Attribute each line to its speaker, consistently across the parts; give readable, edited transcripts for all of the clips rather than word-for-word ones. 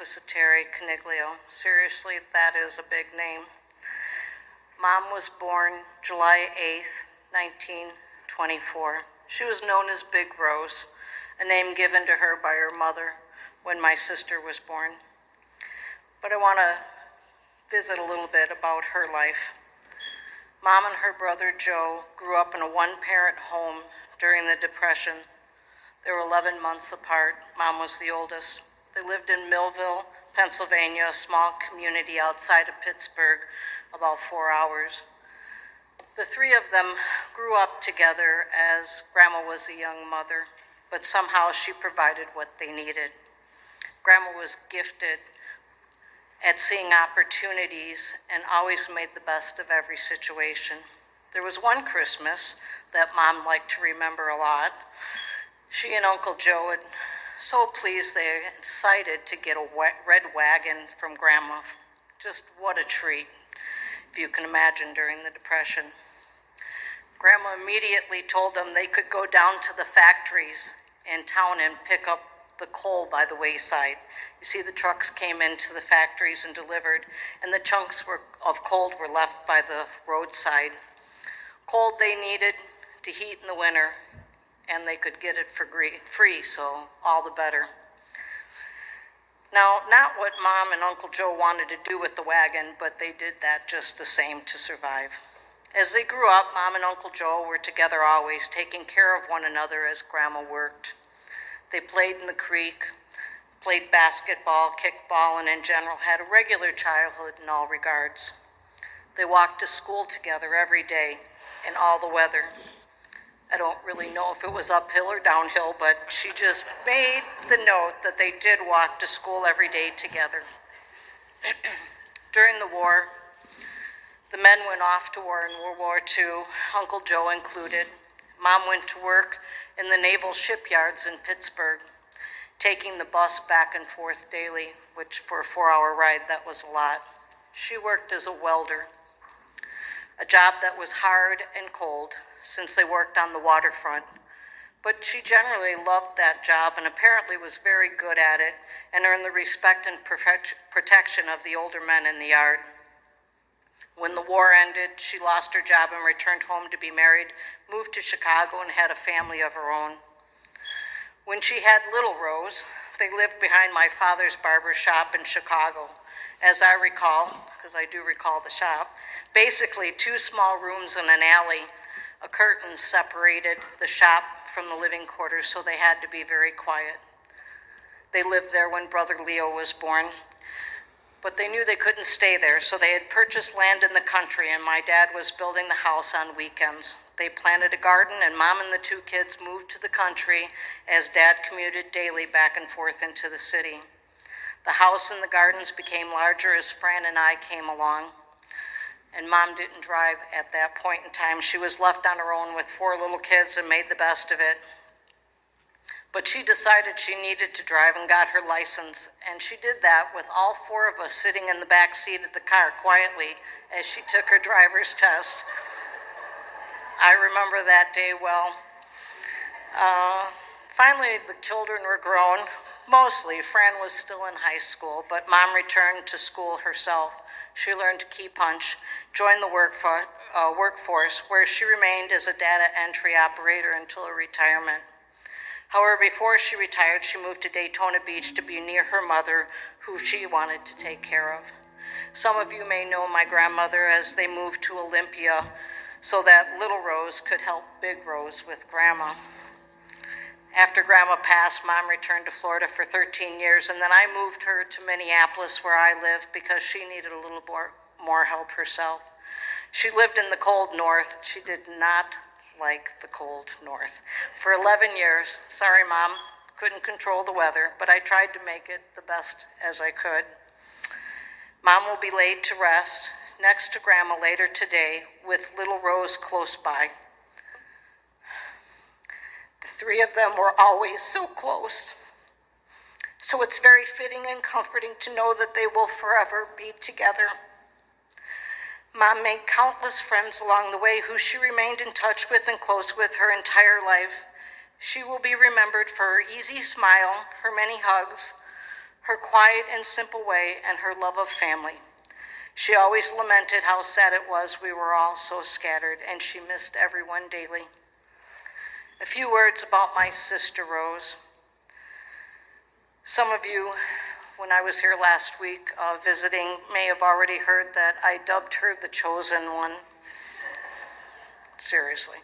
Speaker 1: was a Terry Coniglio. Seriously, that is a big name. Mom was born July 8th, 1924. She was known as Big Rose, a name given to her by her mother when my sister was born. But I want to visit a little bit about her life. Mom and her brother Joe grew up in a one-parent home during the Depression. They were 11 months apart. Mom was the oldest. They lived in Millville, Pennsylvania, a small community outside of Pittsburgh, about 4 hours. The three of them grew up together as Grandma was a young mother, but somehow she provided what they needed. Grandma was gifted at seeing opportunities and always made the best of every situation. There was one Christmas that Mom liked to remember a lot. She and Uncle Joe had so pleased they decided to get a red wagon from Grandma. Just what a treat, if you can imagine, during the Depression. Grandma immediately told them they could go down to the factories in town and pick up the coal by the wayside. You see, the trucks came into the factories and delivered, and the chunks of coal were left by the roadside. Coal they needed to heat in the winter, and they could get it for free, so all the better. Now, not what Mom and Uncle Joe wanted to do with the wagon, but they did that just the same to survive. As they grew up, Mom and Uncle Joe were together always, taking care of one another as Grandma worked. They played in the creek, played basketball, kickball, and in general had a regular childhood in all regards. They walked to school together every day in all the weather. I don't really know if it was uphill or downhill, but she just made the note that they did walk to school every day together. During the war, the men went off to war in World War II, Uncle Joe included. Mom went to work in the naval shipyards in Pittsburgh, taking the bus back and forth daily, which for a 4-hour ride, that was a lot. She worked as a welder, a job that was hard and cold since they worked on the waterfront. But she generally loved that job and apparently was very good at it and earned the respect and protection of the older men in the yard. When the war ended, she lost her job and returned home to be married, moved to Chicago, and had a family of her own. When she had little Rose, they lived behind my father's barber shop in Chicago. As I recall, because I do recall the shop, basically 2 small rooms and an alley. A curtain separated the shop from the living quarters, so they had to be very quiet. They lived there when brother Leo was born, but they knew they couldn't stay there, so they had purchased land in the country, and my dad was building the house on weekends. They planted a garden, and Mom and the 2 kids moved to the country as Dad commuted daily back and forth into the city. The house and the gardens became larger as Fran and I came along, and Mom didn't drive at that point in time. She was left on her own with 4 little kids and made the best of it. But she decided she needed to drive and got her license, and she did that with all 4 of us sitting in the back seat of the car quietly as she took her driver's test. I remember that day well. Finally, the children were grown. Mostly, Fran was still in high school, but Mom returned to school herself. She learned key punch, joined the workforce, where she remained as a data entry operator until her retirement. However, before she retired, she moved to Daytona Beach to be near her mother, who she wanted to take care of. Some of you may know my grandmother as they moved to Olympia so that little Rose could help Big Rose with Grandma. After Grandma passed, Mom returned to Florida for 13 years, and then I moved her to Minneapolis, where I live, because she needed a little more help herself. She lived in the cold north. She did not like the cold north. For 11 years, sorry Mom, couldn't control the weather, but I tried to make it the best as I could. Mom will be laid to rest next to Grandma later today with little Rose close by. The 3 of them were always so close. So it's very fitting and comforting to know that they will forever be together. Mom made countless friends along the way who she remained in touch with and close with her entire life. She will be remembered for her easy smile, her many hugs, her quiet and simple way, and her love of family. She always lamented how sad it was we were all so scattered, and she missed everyone daily. A few words about my sister Rose. Some of you, when I was here last week visiting, may have already heard that I dubbed her the chosen one. Seriously.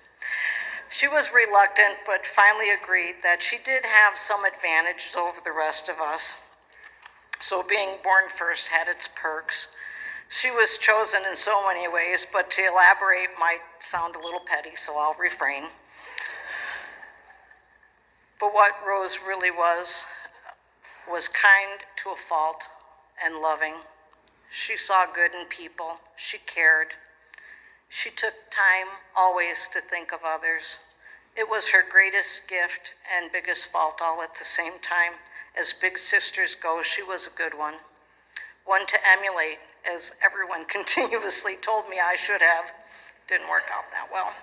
Speaker 1: She was reluctant, but finally agreed that she did have some advantages over the rest of us. So being born first had its perks. She was chosen in so many ways, but to elaborate might sound a little petty, so I'll refrain. But what Rose really was kind to a fault and loving. She saw good in people. She cared. She took time always to think of others. It was her greatest gift and biggest fault all at the same time. As big sisters go, she was a good one to emulate, as everyone continuously told me I should have. Didn't work out that well.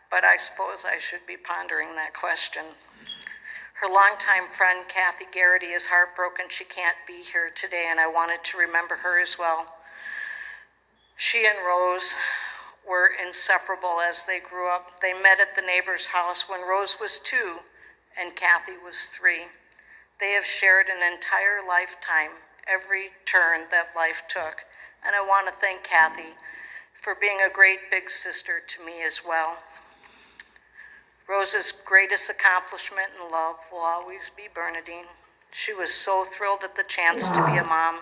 Speaker 1: But I suppose I should be pondering that question. Her longtime friend, Kathy Garrity, is heartbroken she can't be here today, and I wanted to remember her as well. She and Rose were inseparable as they grew up. They met at the neighbor's house when Rose was 2 and Kathy was 3. They have shared an entire lifetime, every turn that life took, and I want to thank Kathy for being a great big sister to me as well. Rose's greatest accomplishment in love will always be Bernadine. She was so thrilled at the chance to be a mom.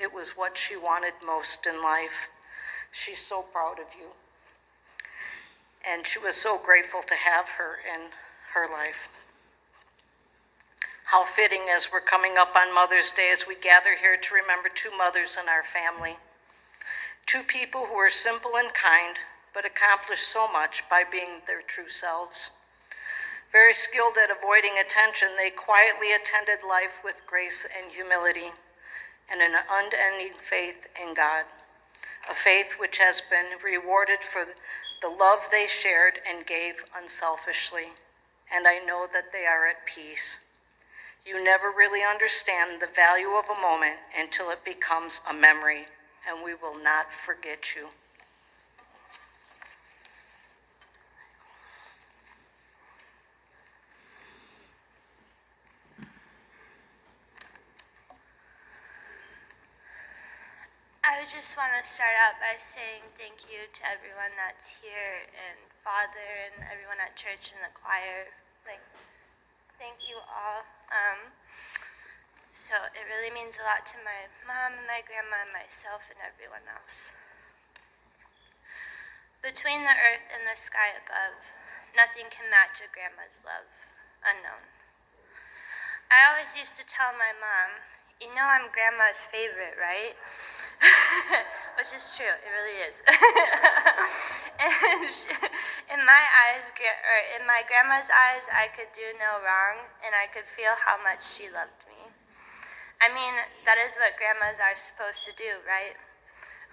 Speaker 1: It was what she wanted most in life. She's so proud of you. And she was so grateful to have her in her life. How fitting as we're coming up on Mother's Day as we gather here to remember 2 mothers in our family. 2 people who were simple and kind, but accomplished so much by being their true selves. Very skilled at avoiding attention, they quietly attended life with grace and humility and an unending faith in God, a faith which has been rewarded for the love they shared and gave unselfishly, and I know that they are at peace. You never really understand the value of a moment until it becomes a memory, and we will not forget you.
Speaker 2: I just want to start out by saying thank you to everyone that's here, and Father, and everyone at church and the choir. Thank you all. So it really means a lot to my mom and my grandma and myself and everyone else. Between the earth and the sky above, nothing can match a grandma's love, unknown. I always used to tell my mom, you know I'm grandma's favorite, right? Which is true, it really is. And in my eyes, or in my grandma's eyes, I could do no wrong, and I could feel how much she loved me. I mean, that is what grandmas are supposed to do, right?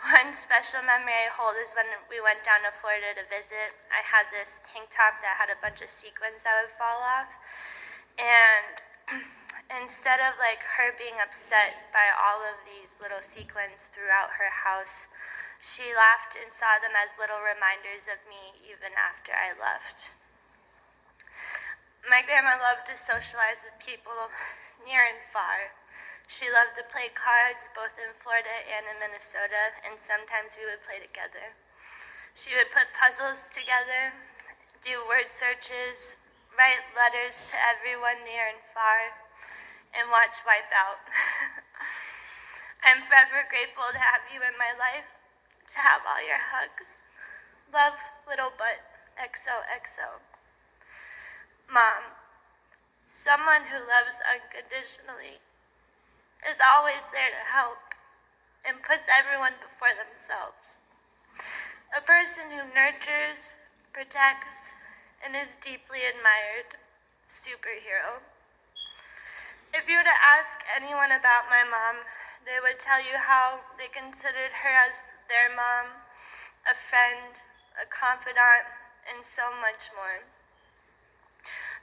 Speaker 2: One special memory I hold is when we went down to Florida to visit. I had this tank top that had a bunch of sequins that would fall off, and instead of her being upset by all of these little sequins throughout her house, she laughed and saw them as little reminders of me even after I left. My grandma loved to socialize with people near and far. She loved to play cards both in Florida and in Minnesota, and sometimes we would play together. She would put puzzles together, do word searches, write letters to everyone near and far, and watch wipe out. I'm forever grateful to have you in my life, to have all your hugs. Love, little butt, XOXO. Mom, someone who loves unconditionally is always there to help and puts everyone before themselves. A person who nurtures, protects, and is deeply admired. Superhero. If you were to ask anyone about my mom, they would tell you how they considered her as their mom, a friend, a confidant, and so much more.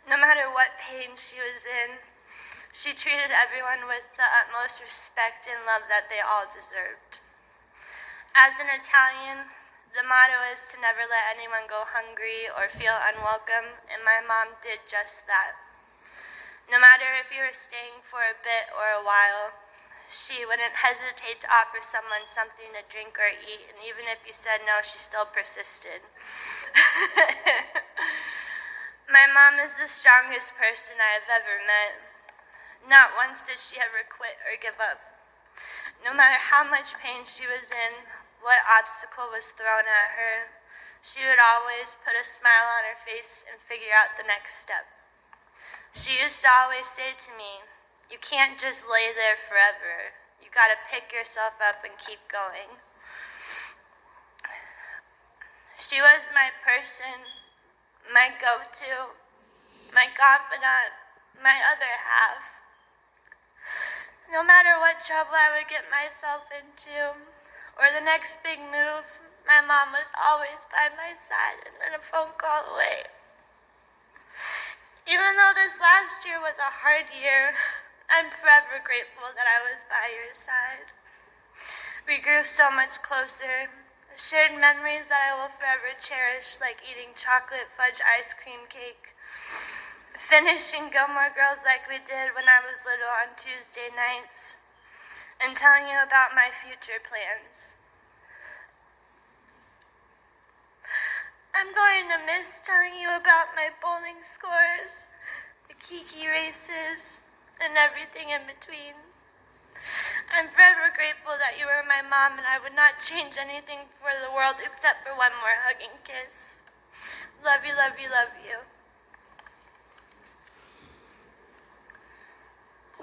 Speaker 2: No matter what pain she was in, She treated everyone with the utmost respect and love that they all deserved. As an Italian, the motto is to never let anyone go hungry or feel unwelcome, and my mom did just that. No matter if you were staying for a bit or a while, she wouldn't hesitate to offer someone something to drink or eat, and even if you said no, she still persisted. My mom is the strongest person I have ever met. Not once did she ever quit or give up. No matter how much pain she was in, what obstacle was thrown at her, she would always put a smile on her face and figure out the next step. She used to always say to me, "You can't just lay there forever. You gotta pick yourself up and keep going." She was my person, my go-to, my confidant, my other half. No matter what trouble I would get myself into, or the next big move, my mom was always by my side and a phone call away. Even though this last year was a hard year, I'm forever grateful that I was by your side. We grew so much closer, shared memories that I will forever cherish, like eating chocolate fudge ice cream cake, finishing Gilmore Girls like we did when I was little on Tuesday nights, and telling you about my future plans. I'm going to miss telling you about my bowling scores, the Kiki races, and everything in between. I'm forever grateful that you were my mom, and I would not change anything for the world except for one more hug and kiss. Love you, love you, love you.